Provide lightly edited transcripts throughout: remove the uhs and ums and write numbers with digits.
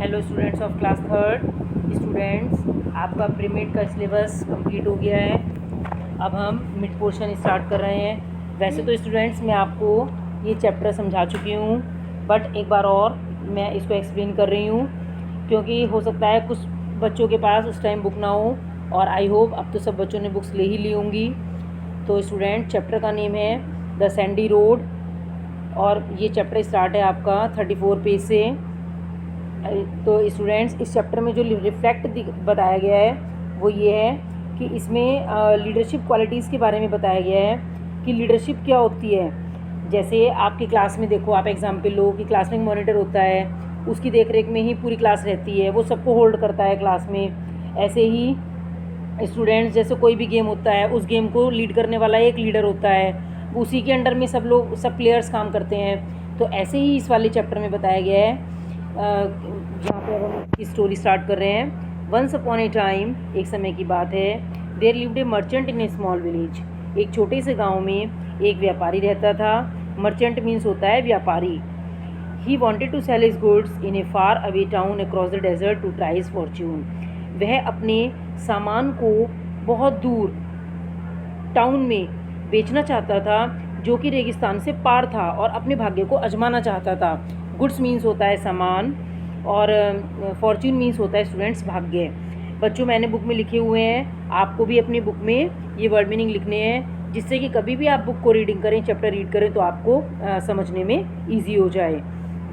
Hello students of class third. Students, आपका premade का syllabus complete हो गया है। अब हम मिड पोर्शन स्टार्ट कर रहे हैं। वैसे तो स्टूडेंट्स मैं आपको ये चैप्टर समझा चुकी हूँ, बट एक बार और मैं इसको एक्सप्लेन कर रही हूँ, क्योंकि हो सकता है कुछ बच्चों के पास उस टाइम बुक ना हो, और आई होप अब तो सब बच्चों ने बुक्स ले ही ली होंगी। तो स्टूडेंट, चैप्टर का नेम है द सैंडी रोड, और ये चैप्टर स्टार्ट है आपका 34 पेज से। तो स्टूडेंट्स, इस चैप्टर में जो रिफ्लेक्ट बताया गया है वो ये है कि इसमें लीडरशिप क्वालिटीज़ के बारे में बताया गया है कि लीडरशिप क्या होती है। जैसे आपकी क्लास में देखो, आप एग्जाम्पल लो कि क्लास में मॉनिटर होता है, उसकी देखरेख में ही पूरी क्लास रहती है, वो सबको होल्ड करता है क्लास में। ऐसे ही स्टूडेंट्स, जैसे कोई भी गेम होता है, उस गेम को लीड करने वाला एक लीडर होता है, उसी के अंडर में सब प्लेयर्स काम करते हैं। तो ऐसे ही इस वाले चैप्टर में बताया गया है, जहाँ पे हम की स्टोरी स्टार्ट कर रहे हैं। वंस अपॉन ए टाइम, एक समय की बात है, there lived a merchant in a small village. एक छोटे से गांव में एक व्यापारी रहता था। मर्चेंट मीन्स होता है व्यापारी। He wanted to sell his goods in a far away town across the desert to try his fortune. वह अपने सामान को बहुत दूर टाउन में बेचना चाहता था, जो कि रेगिस्तान से पार था, और अपने भाग्य को आजमाना चाहता था। गुड्स मीन्स होता है सामान, और फॉर्च्यून मीन्स होता है स्टूडेंट्स भाग्य। बच्चों, मैंने बुक में लिखे हुए हैं, आपको भी अपनी बुक में ये वर्ड मीनिंग लिखने हैं, जिससे कि कभी भी आप बुक को रीडिंग करें, चैप्टर रीड करें, तो आपको समझने में ईजी हो जाए।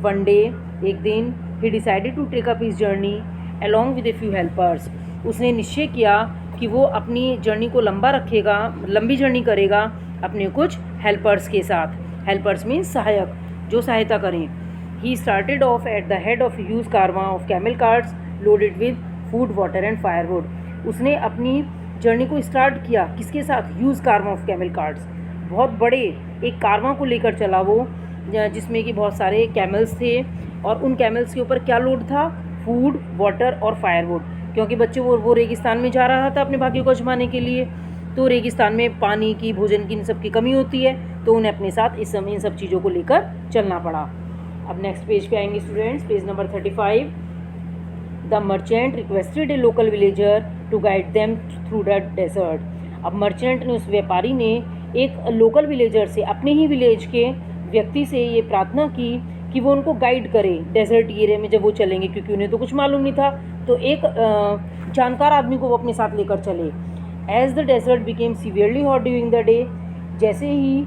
वन डे, एक दिन, he decided to take up his journey along with a few helpers. उसने निश्चय किया कि वो अपनी जर्नी को लंबी जर्नी करेगा अपने कुछ हेल्पर्स के साथ। हेल्पर्स मीन्स सहायक, जो सहायता करें। He started off at the head of huge caravan of camel carts loaded with food, water and firewood. उसने अपनी जर्नी को स्टार्ट किया किसके साथ? Huge caravan of camel carts. बहुत बड़े एक कारवां को लेकर चला वो, जिसमें कि बहुत सारे कैमल्स थे, और उन कैमल्स के ऊपर क्या लोड था? फूड, वाटर और फायरवुड। क्योंकि बच्चे वो रेगिस्तान में जा रहा था अपने भाग्य को आजमाने के लिए, तो रेगिस्तान में पानी की, भोजन की, इन सब की कमी होती है, तो उन्हें अपने साथ इस समय इन सब चीज़ों को लेकर चलना पड़ा। अब नेक्स्ट पेज पे आएंगे students, page number 35। The merchant requested a local villager to guide them through the desert. अब मर्चेंट ने, उस व्यापारी ने एक लोकल विलेजर से, अपने ही विलेज के व्यक्ति से ये प्रार्थना की कि वो उनको गाइड करे डेजर्ट एरिया में जब वो चलेंगे, क्योंकि उन्हें तो कुछ मालूम नहीं था। तो एक जानकार आदमी को वो अपने साथ लेकर चले। As the desert became severely hot during the day, जैसे ही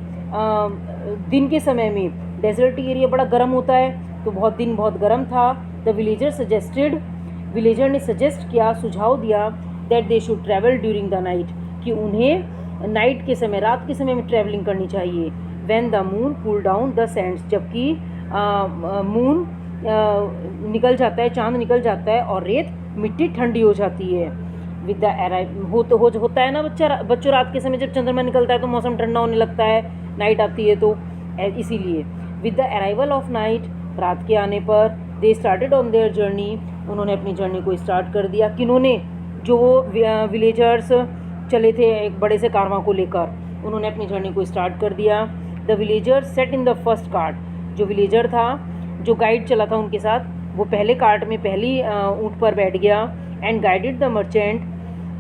दिन के समय में डेजर्ट एरिया बड़ा गर्म होता है, तो दिन बहुत गर्म था। द विलेजर ने सजेस्ट किया, सुझाव दिया, that they should travel during the night, कि उन्हें नाइट के समय, रात के समय में ट्रैवलिंग करनी चाहिए। When the moon cool down the Sands, जबकि मून निकल जाता है, चांद निकल जाता है, और रेत मिट्टी ठंडी हो जाती है। विद द अराइव होता है ना बच्चों, रात के समय जब चंद्रमा निकलता है तो मौसम ठंडा होने लगता है, नाइट आती है तो इसीलिए। With the arrival of night, रात के आने पर, they started on their journey, उन्होंने अपनी जर्नी को स्टार्ट कर दिया। किन्होंने? जो विलेजर्स चले थे एक बड़े से कारवां को लेकर, उन्होंने अपनी जर्नी को स्टार्ट कर दिया। The villager set in the first cart, जो विलेजर था, जो गाइड चला था उनके साथ, वो पहले कार्ट में, पहली ऊँट पर बैठ गया। And guided the merchant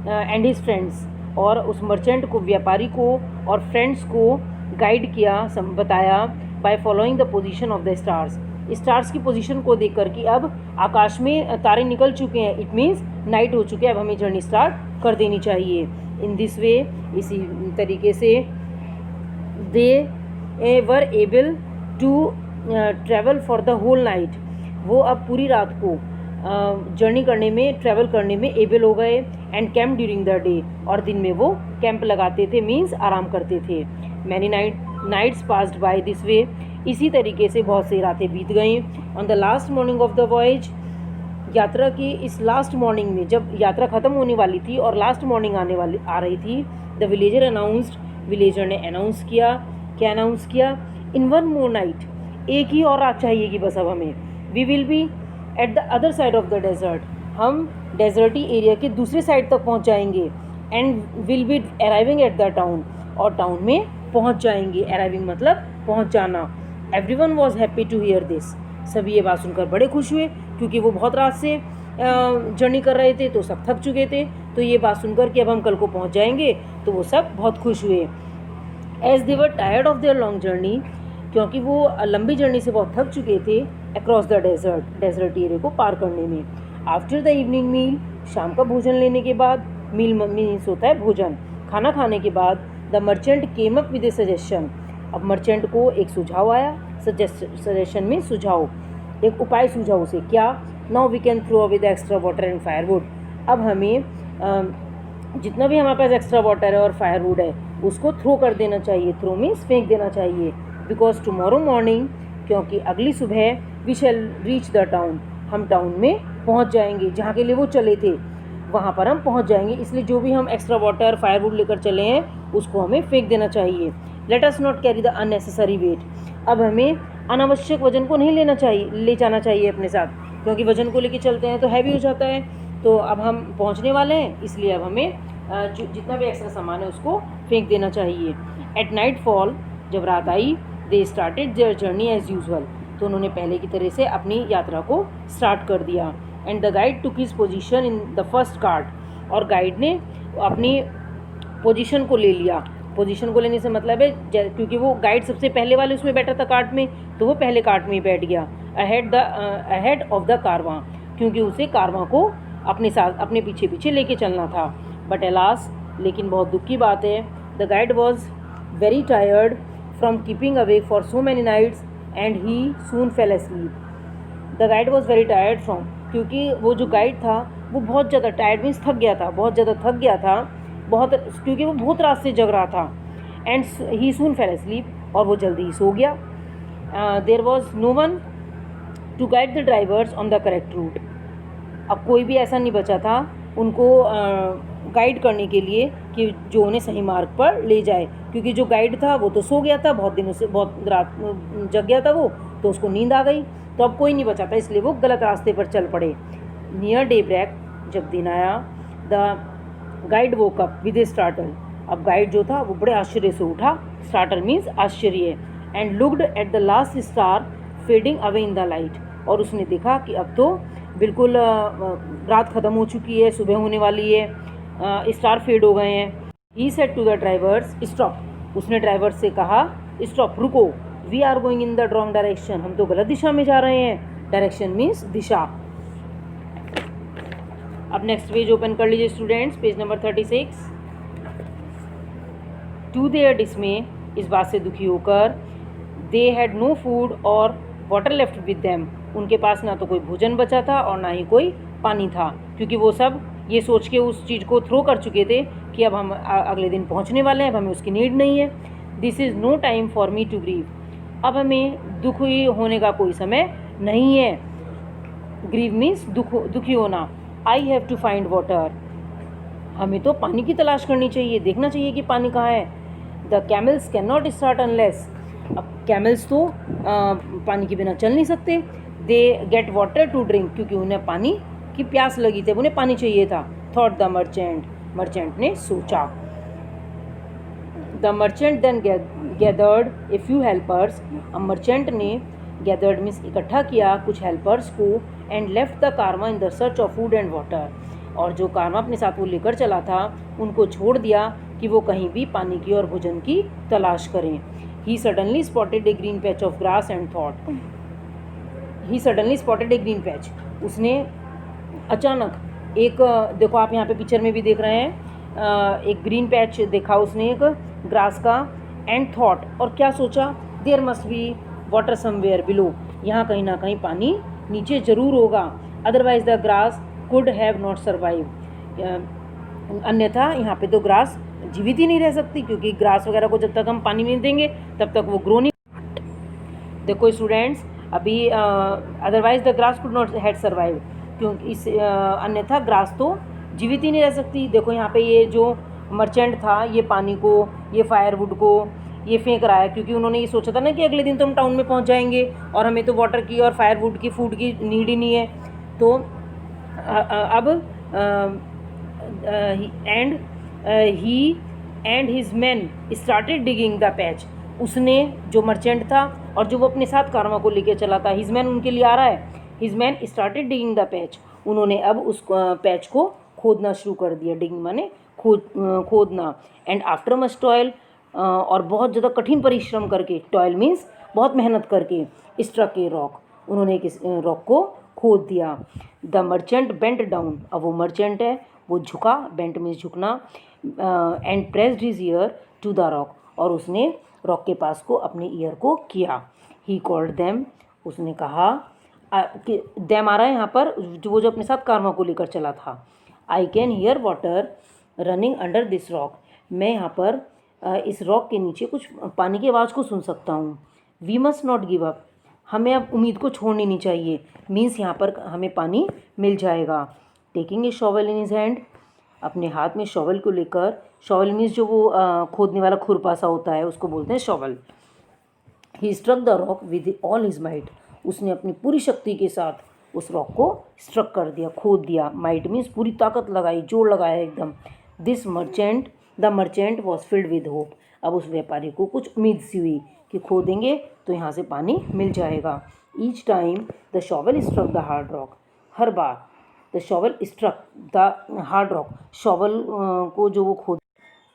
and his friends, और उस मर्चेंट को, व्यापारी को और फ्रेंड्स को गाइड किया, बताया, by following the position of the stars. Stars की पोजीशन को देखकर कि अब आकाश में तारे निकल चुके हैं, इट मीन्स नाइट हो चुके हैं, अब हमें जर्नी स्टार्ट कर देनी चाहिए। इन दिस वे, इसी तरीके से, they were able to travel for the whole night, वो अब पूरी रात को जर्नी करने में, ट्रैवल करने में एबल हो गए। And camp during the day, और दिन में वो कैंप लगाते थे, मीन्स आराम करते थे। Many nights passed by this way, इसी तरीके से बहुत सी रातें बीत गईं। On the last morning of the voyage, यात्रा की इस लास्ट मॉर्निंग में, जब यात्रा ख़त्म होने वाली थी और लास्ट मॉर्निंग आ रही थी, द विलेजर अनाउंस्ड, विलेजर ने अनाउंस किया। क्या अनाउंस किया? इन वन मोर नाइट, एक ही और रात चाहिएगी बस अब हमें। We will be at the other side of the desert, हम डेजर्टी एरिया के दूसरे साइड तक पहुंच जाएंगे। And will be arriving at the town, और टाउन में पहुंच जाएंगे। अराइविंग मतलब पहुंच जाना। Everyone was happy to hear this. सभी ये बात सुनकर बड़े खुश हुए, क्योंकि वो बहुत रात से जर्नी कर रहे थे, तो सब थक चुके थे। तो ये बात सुनकर कि अब हम कल को पहुंच जाएंगे, तो वो सब बहुत खुश हुए। As they were tired of their long journey, क्योंकि वो लंबी जर्नी से बहुत थक चुके थे, अक्रॉस द डेजर्ट एरिया को पार करने में। आफ्टर द इवनिंग मील, शाम का भोजन लेने के बाद, मील मीन्स होता है भोजन, खाना खाने के बाद, the merchant came up with A suggestion. अब मर्चेंट को एक सुझाव आया, सजेशन में सुझाव, एक उपाय सूझा उसे। क्या? Now we can throw away the extra water and firewood. अब हमें जितना भी हमारे पास एक्स्ट्रा वाटर है और फायरवुड है, उसको थ्रो कर देना चाहिए। थ्रो मीन्स फेंक देना चाहिए। बिकॉज टुमारो मॉर्निंग, क्योंकि अगली सुबह, we shall reach the town, हम टाउन में पहुंच जाएंगे, जहाँ के लिए वो चले थे वहाँ पर हम पहुँच जाएंगे। इसलिए जो भी हम एक्स्ट्रा वाटर फायरवुड लेकर चले हैं, उसको हमें फेंक देना चाहिए। Let us not carry the unnecessary weight. अब हमें अनावश्यक वजन को नहीं ले जाना चाहिए अपने साथ, क्योंकि वजन को लेके चलते हैं तो हैवी हो जाता है। तो अब हम पहुंचने वाले हैं, इसलिए अब हमें जितना भी एक्स्ट्रा सामान है उसको फेंक देना चाहिए। एट नाइट फॉल, जब रात आई, they started their journey as usual, तो उन्होंने पहले की तरह से अपनी यात्रा को स्टार्ट कर दिया। And the guide took his position in the first cart, और गाइड ने अपनी पोजीशन को ले लिया। पोजीशन को लेने से मतलब है, क्योंकि वो गाइड सबसे पहले वाले उसमें बैठा था कार्ट में, तो वो पहले कार्ट में ही बैठ गया, अहेड ऑफ द कारवां, क्योंकि उसे कारवां को अपने साथ अपने पीछे पीछे लेके चलना था। बट एलास, लेकिन बहुत दुख की बात है, the guide was very tired from keeping away for so many nights and he soon fell asleep। The guide was very tired from, क्योंकि वो जो गाइड था वो बहुत ज़्यादा टायर्ड मीन्स थक गया था, बहुत ज़्यादा थक गया था, क्योंकि वो बहुत रात से जग रहा था। And he soon fell asleep, और वो जल्दी ही सो गया। There was no one to guide the drivers on the correct route. अब कोई भी ऐसा नहीं बचा था उनको गाइड करने के लिए कि जो उन्हें सही मार्ग पर ले जाए, क्योंकि जो गाइड था वो तो सो गया था, बहुत दिनों से बहुत रात जग गया था वो, तो उसको नींद आ गई। तो अब कोई नहीं बचा था, इसलिए वो गलत रास्ते पर चल पड़े। नियर डे ब्रेक, जब दिन आया, the guide woke up with A startle. अब गाइड जो था वो बड़े आश्चर्य से उठा, स्टार्टल मीन्स आश्चर्य, and looked at the last star fading away in the light, और उसने देखा कि अब तो बिल्कुल रात ख़त्म हो चुकी है, सुबह होने वाली है, स्टार फेड हो गए हैं। He said to the drivers stop, उसने ड्राइवर से कहा स्टॉप, रुको, we are going in the wrong direction, हम तो गलत दिशा में जा रहे हैं। डायरेक्शन मीन्स दिशा। अब नेक्स्ट पेज ओपन कर लीजिए students, page number 36। To their dismay, इस बात से दुखी होकर, दे हैड नो फूड और वाटर लेफ्ट विद देम, उनके पास ना तो कोई भोजन बचा था और ना ही कोई पानी था, क्योंकि वो सब ये सोच के उस चीज़ को थ्रो कर चुके थे कि अब हम अगले दिन पहुंचने वाले हैं, अब हमें उसकी नीड नहीं है। This is no time for me to grieve, अब हमें दुखी होने का कोई समय नहीं है। ग्रीव मीन्स दुखी होना। I have to find water, हमें तो पानी की तलाश करनी चाहिए, देखना चाहिए कि पानी कहाँ है। The camels can not start unless, अब कैमल्स तो पानी के बिना चल नहीं सकते। They get water to drink, क्योंकि उन्हें पानी की प्यास लगी थी, उन्हें पानी चाहिए था। थॉट द मर्चेंट, मर्चेंट ने सोचा। The merchant then gathered a few helpers, अब मर्चेंट ने गैदर्ड मीन्स इकट्ठा किया कुछ हेल्पर्स को, and left the caravan in the search of food and water, और जो कारवा अपने साथ वो लेकर चला था उनको छोड़ दिया कि वो कहीं भी पानी की और भोजन की तलाश करें। He suddenly spotted a green patch of grass and thought, he suddenly spotted a green patch, उसने अचानक एक, देखो आप यहाँ पे पिक्चर में भी देख रहे हैं, एक ग्रीन पैच देखा उसने एक ग्रास का, एंड थॉट, और क्या सोचा, there must be water somewhere below, यहाँ कहीं ना कहीं पानी नीचे ज़रूर होगा, otherwise the grass could have not survive, अन्यथा यहाँ पे तो ग्रास जीवित ही नहीं रह सकती, क्योंकि ग्रास वगैरह को जब तक हम पानी नहीं देंगे तब तक वो ग्रो नहीं। देखो स्टूडेंट्स, अभी otherwise the grass could not had survive, क्योंकि इस अन्यथा ग्रास तो जीवित ही नहीं रह सकती। देखो यहाँ पे ये जो मर्चेंट था, ये पानी को, ये फायरवुड को ये फेंक रहा है, क्योंकि उन्होंने ये सोचा था ना कि अगले दिन तो हम टाउन में पहुँच जाएंगे और हमें तो वाटर की और फायरवुड की, फूड की नीड ही नहीं है। तो अब and he and his man started digging the patch, उसने जो मर्चेंट था और जो वो अपने साथ कारवा को लेकर चला था, हिज मैन उनके लिए आ रहा है। His man started digging the patch, उन्होंने अब उस पैच को खोदना शुरू कर दिया। डिगिंग माने खोदना। एंड आफ्टर मच टॉयल, और बहुत ज़्यादा कठिन परिश्रम करके, टॉयल मीन्स बहुत मेहनत करके, स्ट्रक ए रॉक, उन्होंने एक रॉक को खोद दिया। द मर्चेंट बेंट डाउन, अब वो मर्चेंट है वो झुका, बेंट मीन्स झुकना, and pressed his ear to the rock, और उसने रॉक के पास को अपने ईयर को किया। ही कॉल्ड देम, उसने कहा कि देम आ रहा है यहाँ पर जो अपने साथ कारवा को लेकर चला था। I can hear water running under this rock, मैं यहाँ पर इस रॉक के नीचे कुछ पानी की आवाज़ को सुन सकता हूँ। We must not give up, हमें अब उम्मीद को छोड़नी नहीं चाहिए। मीन्स यहाँ पर हमें पानी मिल जाएगा। Taking a shovel in his hand, अपने हाथ में शॉवल को लेकर, शॉवल मीन्स जो वो खोदने वाला खुरपा सा होता है उसको बोलते हैं shovel. He struck the rock with all his might, उसने अपनी पूरी शक्ति के साथ उस रॉक को स्ट्रक कर दिया, खोद दिया। माइट मीन्स पूरी ताकत लगाई, जोर लगाया एकदम। This merchant, the merchant was filled with hope, अब उस व्यापारी को कुछ उम्मीद सी हुई कि खोदेंगे तो यहाँ से पानी मिल जाएगा। Each time the shovel struck the hard rock, हर बार the shovel struck the hard rock, shovel को जो वो खोद,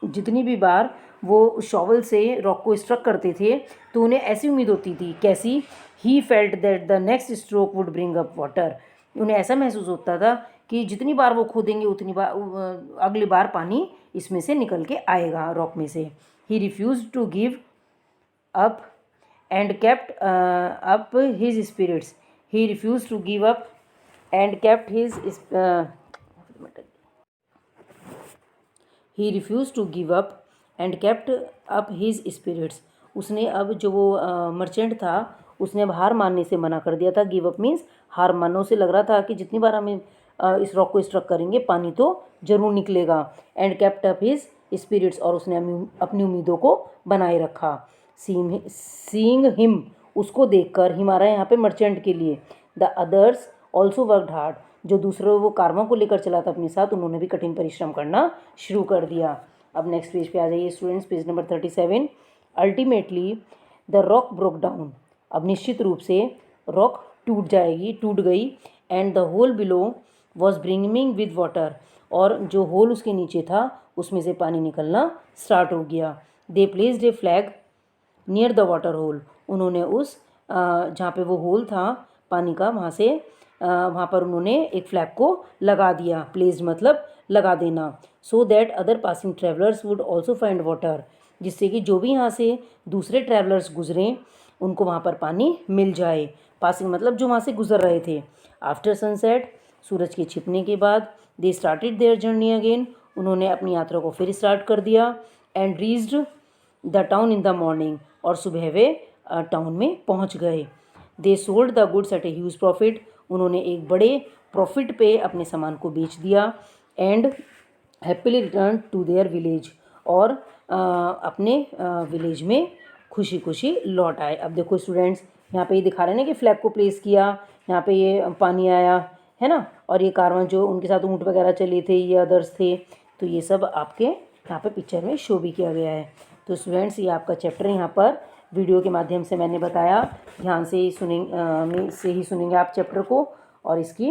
जितनी भी बार वो शॉवल से रॉक को स्ट्रक करते थे तो उन्हें ऐसी उम्मीद होती थी, कैसी? He felt that the next stroke would bring up water, उन्हें ऐसा महसूस होता था कि जितनी बार वो खोदेंगे उतनी बार अगली बार पानी इसमें से निकल के आएगा, रॉक में से। He refuse to give up and kept up his spirits, he refuse to give up and kept his he refuse to give up and kept up his spirits, उसने अब जो वो मर्चेंट था उसने अब हार मानने से मना कर दिया था। गिव अप मीन्स हार मानने से लग रहा था कि जितनी बार हमें इस रॉक को स्ट्रक करेंगे पानी तो जरूर निकलेगा। And kept up his spirits, और उसने अपनी उम्मीदों को बनाए रखा। सीइंग हिम, उसको देखकर, हिम आ रहा है यहाँ पे मर्चेंट के लिए। The others also worked hard, जो दूसरे वो कारवा को लेकर चला था अपने साथ, उन्होंने भी कठिन परिश्रम करना शुरू कर दिया। अब नेक्स्ट पेज पे आ जाइए students, page number 37। Ultimately the rock broke down, अब निश्चित रूप से रॉक टूट गई। And the hole below was bringing with water, और जो होल उसके नीचे था उसमें से पानी निकलना स्टार्ट हो गया। They placed a flag near the water hole, उन्होंने उस जहाँ पे वो होल था पानी का, वहाँ पर उन्होंने एक फ्लैग को लगा दिया। प्लेस्ड मतलब लगा देना। So that other passing travellers would also find water, जिससे कि जो भी यहाँ से दूसरे ट्रैवलर्स गुजरें उनको वहाँ पर पानी मिल जाए। पासिंग मतलब जो वहाँ से गुजर रहे थे। आफ्टर सनसेट, सूरज के छिपने के बाद, दे स्टार्टेड देयर जर्नी अगेन, उन्होंने अपनी यात्रा को फिर स्टार्ट कर दिया। And reached the town in the morning, और सुबह वे टाउन में पहुँच गए। They sold the goods at a huge profit, उन्होंने एक बड़े प्रॉफिट पे अपने सामान को बेच दिया। And happily return to their village, और अपने विलेज में खुशी खुशी लौट आए। अब देखो स्टूडेंट्स, यहाँ पे ये दिखा रहे हैं ना कि फ्लैग को प्लेस किया, यहाँ पे ये पानी आया है ना, और ये कारवां जो उनके साथ ऊँट वगैरह चले थे, ये अदर्स थे, तो ये सब आपके यहाँ पे पिक्चर में शो भी किया गया है। तो स्टूडेंट्स, ये आपका चैप्टर यहाँ पर वीडियो के माध्यम से मैंने बताया, ध्यान से ही सुनेंगे आप चैप्टर को, और इसकी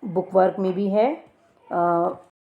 बुक वर्क में भी है